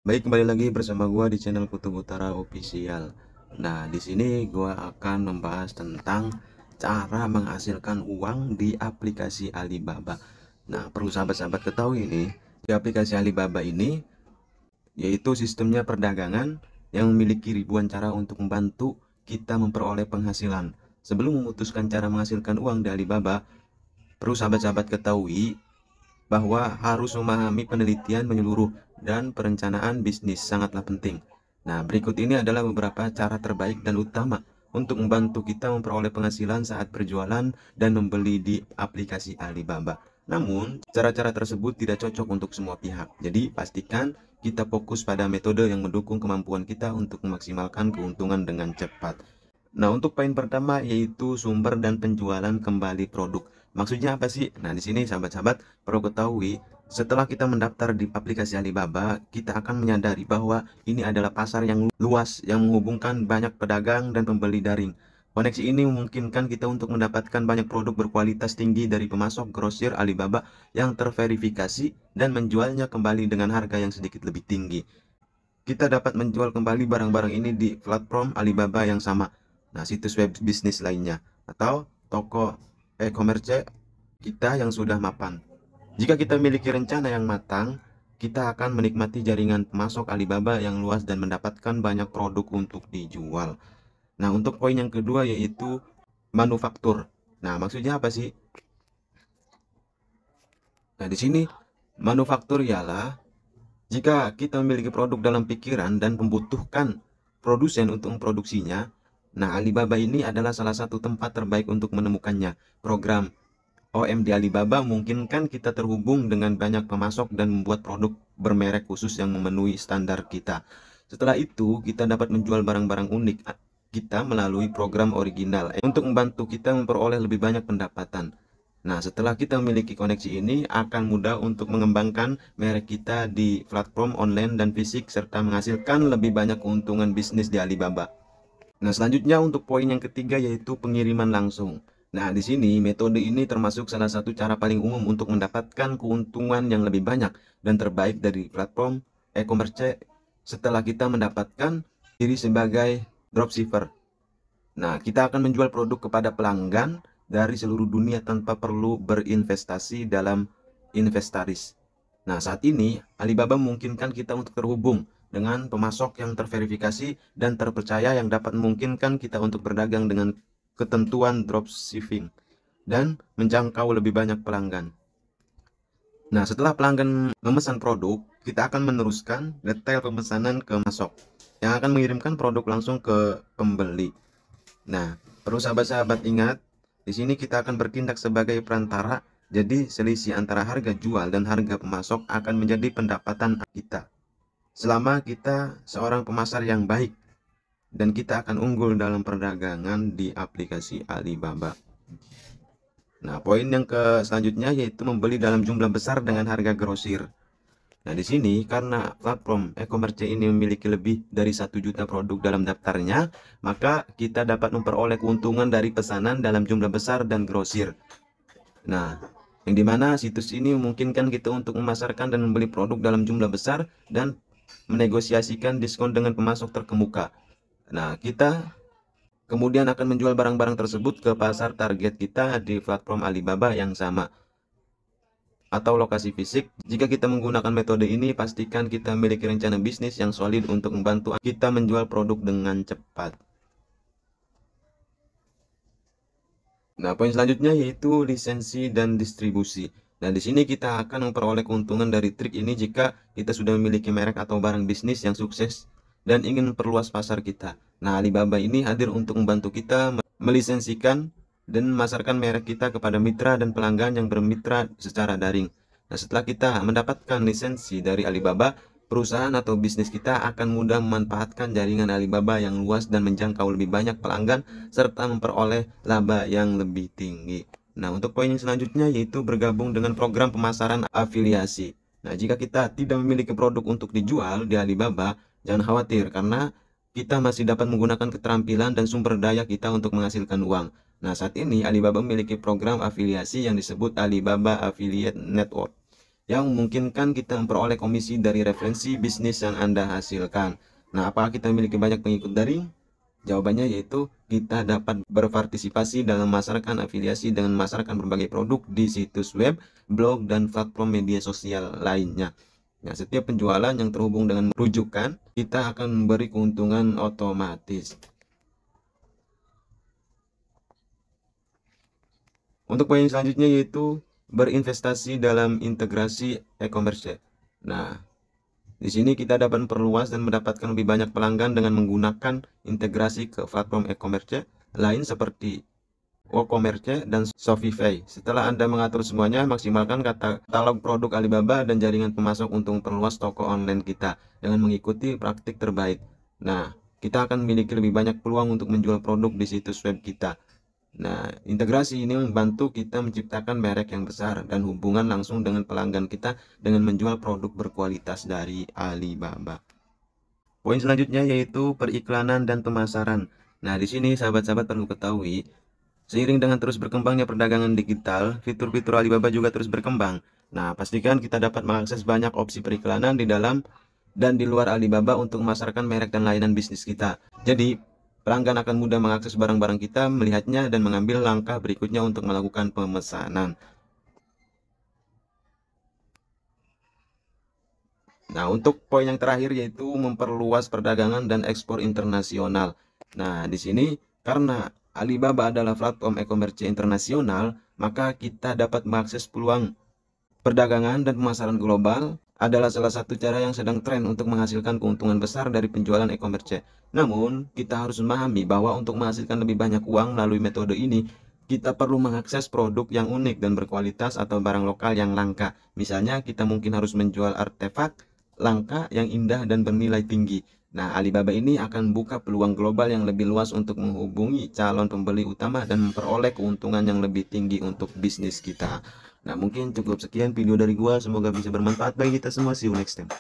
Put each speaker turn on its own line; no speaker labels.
Baik, kembali lagi bersama gua di channel Kutub Utara Official. Nah, di sini gua akan membahas tentang cara menghasilkan uang di aplikasi Alibaba. Nah, perlu sahabat-sahabat ketahui nih, di aplikasi Alibaba ini yaitu sistemnya perdagangan yang memiliki ribuan cara untuk membantu kita memperoleh penghasilan. Sebelum memutuskan cara menghasilkan uang di Alibaba, perlu sahabat-sahabat ketahui bahwa harus memahami penelitian menyeluruh dan perencanaan bisnis sangatlah penting. Nah, berikut ini adalah beberapa cara terbaik dan utama untuk membantu kita memperoleh penghasilan saat berjualan dan membeli di aplikasi Alibaba. Namun, cara-cara tersebut tidak cocok untuk semua pihak. Jadi, pastikan kita fokus pada metode yang mendukung kemampuan kita untuk memaksimalkan keuntungan dengan cepat. Nah, untuk poin pertama yaitu sumber dan penjualan kembali produk. Maksudnya apa sih? Nah, di sini sahabat-sahabat perlu ketahui, setelah kita mendaftar di aplikasi Alibaba, kita akan menyadari bahwa ini adalah pasar yang luas yang menghubungkan banyak pedagang dan pembeli daring. Koneksi ini memungkinkan kita untuk mendapatkan banyak produk berkualitas tinggi dari pemasok grosir Alibaba yang terverifikasi dan menjualnya kembali dengan harga yang sedikit lebih tinggi. Kita dapat menjual kembali barang-barang ini di platform Alibaba yang sama. Nah, situs web bisnis lainnya atau toko e-commerce kita yang sudah mapan. Jika kita memiliki rencana yang matang, kita akan menikmati jaringan pemasok Alibaba yang luas dan mendapatkan banyak produk untuk dijual. Nah, untuk poin yang kedua yaitu manufaktur. Nah, maksudnya apa sih? Nah, di sini manufaktur ialah jika kita memiliki produk dalam pikiran dan membutuhkan produsen untuk memproduksinya, nah Alibaba ini adalah salah satu tempat terbaik untuk menemukannya. Program OM di Alibaba memungkinkan kita terhubung dengan banyak pemasok dan membuat produk bermerek khusus yang memenuhi standar kita. Setelah itu, kita dapat menjual barang-barang unik kita melalui program original untuk membantu kita memperoleh lebih banyak pendapatan. Nah, setelah kita memiliki koneksi ini, akan mudah untuk mengembangkan merek kita di platform online dan fisik serta menghasilkan lebih banyak keuntungan bisnis di Alibaba. Nah, selanjutnya untuk poin yang ketiga yaitu pengiriman langsung. Nah, di sini metode ini termasuk salah satu cara paling umum untuk mendapatkan keuntungan yang lebih banyak dan terbaik dari platform e-commerce setelah kita mendapatkan diri sebagai dropshipper. Nah, kita akan menjual produk kepada pelanggan dari seluruh dunia tanpa perlu berinvestasi dalam inventaris. Nah, saat ini Alibaba memungkinkan kita untuk terhubung dengan pemasok yang terverifikasi dan terpercaya yang dapat memungkinkan kita untuk berdagang dengan ketentuan dropshipping dan menjangkau lebih banyak pelanggan. Nah, setelah pelanggan memesan produk, kita akan meneruskan detail pemesanan ke pemasok yang akan mengirimkan produk langsung ke pembeli. Nah, perlu sahabat-sahabat ingat, di sini kita akan bertindak sebagai perantara, jadi selisih antara harga jual dan harga pemasok akan menjadi pendapatan kita. Selama kita seorang pemasar yang baik, dan kita akan unggul dalam perdagangan di aplikasi Alibaba. Nah, poin yang selanjutnya yaitu membeli dalam jumlah besar dengan harga grosir. Nah, di sini karena platform e-commerce ini memiliki lebih dari 1 juta produk dalam daftarnya, maka kita dapat memperoleh keuntungan dari pesanan dalam jumlah besar dan grosir. Nah, yang dimana situs ini memungkinkan kita untuk memasarkan dan membeli produk dalam jumlah besar dan menegosiasikan diskon dengan pemasok terkemuka. Nah, kita kemudian akan menjual barang-barang tersebut ke pasar target kita di platform Alibaba yang sama atau lokasi fisik. Jika kita menggunakan metode ini, pastikan kita memiliki rencana bisnis yang solid untuk membantu kita menjual produk dengan cepat. Nah, poin selanjutnya yaitu lisensi dan distribusi. Nah, di sini kita akan memperoleh keuntungan dari trik ini jika kita sudah memiliki merek atau barang bisnis yang sukses dan ingin memperluas pasar kita. Nah, Alibaba ini hadir untuk membantu kita melisensikan dan memasarkan merek kita kepada mitra dan pelanggan yang bermitra secara daring. Nah, setelah kita mendapatkan lisensi dari Alibaba, perusahaan atau bisnis kita akan mudah memanfaatkan jaringan Alibaba yang luas dan menjangkau lebih banyak pelanggan serta memperoleh laba yang lebih tinggi. Nah, untuk poin yang selanjutnya yaitu bergabung dengan program pemasaran afiliasi. Nah, jika kita tidak memiliki produk untuk dijual di Alibaba, jangan khawatir karena kita masih dapat menggunakan keterampilan dan sumber daya kita untuk menghasilkan uang. Nah, saat ini Alibaba memiliki program afiliasi yang disebut Alibaba Affiliate Network. yang memungkinkan kita memperoleh komisi dari referensi bisnis yang Anda hasilkan. Nah, apakah kita memiliki banyak pengikut daring? Jawabannya yaitu kita dapat berpartisipasi dalam memasarkan afiliasi dengan memasarkan berbagai produk di situs web, blog, dan platform media sosial lainnya. Nah, setiap penjualan yang terhubung dengan rujukan, kita akan memberi keuntungan otomatis. Untuk poin selanjutnya yaitu berinvestasi dalam integrasi e-commerce. Nah, di sini kita dapat memperluas dan mendapatkan lebih banyak pelanggan dengan menggunakan integrasi ke platform e-commerce lain seperti WooCommerce dan Shopify. Setelah Anda mengatur semuanya, maksimalkan katalog produk Alibaba dan jaringan pemasok untuk memperluas toko online kita dengan mengikuti praktik terbaik. Nah, kita akan memiliki lebih banyak peluang untuk menjual produk di situs web kita. Nah, integrasi ini membantu kita menciptakan merek yang besar dan hubungan langsung dengan pelanggan kita dengan menjual produk berkualitas dari Alibaba. Poin selanjutnya yaitu periklanan dan pemasaran. Nah, di sini sahabat-sahabat perlu ketahui, seiring dengan terus berkembangnya perdagangan digital, fitur-fitur Alibaba juga terus berkembang. Nah, pastikan kita dapat mengakses banyak opsi periklanan di dalam dan di luar Alibaba untuk memasarkan merek dan layanan bisnis kita. Jadi, pelanggan akan mudah mengakses barang-barang kita, melihatnya, dan mengambil langkah berikutnya untuk melakukan pemesanan. Nah, untuk poin yang terakhir yaitu memperluas perdagangan dan ekspor internasional. Nah, di sini karena Alibaba adalah platform e-commerce internasional, maka kita dapat mengakses peluang perdagangan dan pemasaran global adalah salah satu cara yang sedang tren untuk menghasilkan keuntungan besar dari penjualan e-commerce. Namun, kita harus memahami bahwa untuk menghasilkan lebih banyak uang melalui metode ini, kita perlu mengakses produk yang unik dan berkualitas atau barang lokal yang langka. Misalnya, kita mungkin harus menjual artefak langka yang indah dan bernilai tinggi. Nah, Alibaba ini akan buka peluang global yang lebih luas untuk menghubungi calon pembeli utama dan memperoleh keuntungan yang lebih tinggi untuk bisnis kita. Nah, mungkin cukup sekian video dari gua. Semoga bisa bermanfaat bagi kita semua. See you next time.